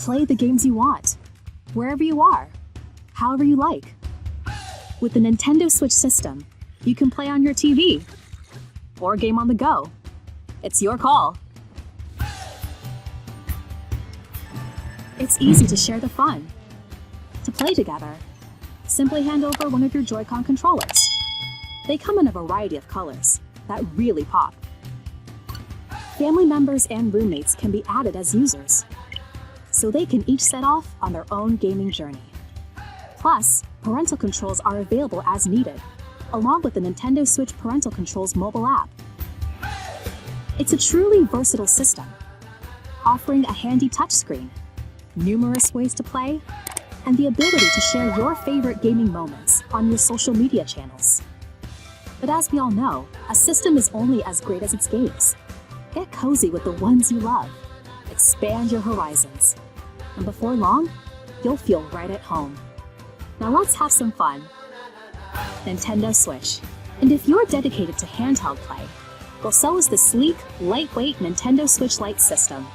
Play the games you want, wherever you are, however you like. With the Nintendo Switch system, you can play on your TV or game on the go. It's your call. It's easy to share the fun. To play together, simply hand over one of your Joy-Con controllers. They come in a variety of colors that really pop. Family members and roommates can be added as users, so they can each set off on their own gaming journey. Plus, parental controls are available as needed, along with the Nintendo Switch Parental Controls mobile app. It's a truly versatile system, offering a handy touchscreen, numerous ways to play, and the ability to share your favorite gaming moments on your social media channels. But as we all know, a system is only as great as its games. Get cozy with the ones you love. Expand your horizons. And before long, you'll feel right at home. Now let's have some fun. Nintendo Switch. And if you're dedicated to handheld play, well, so is the sleek, lightweight Nintendo Switch Lite system.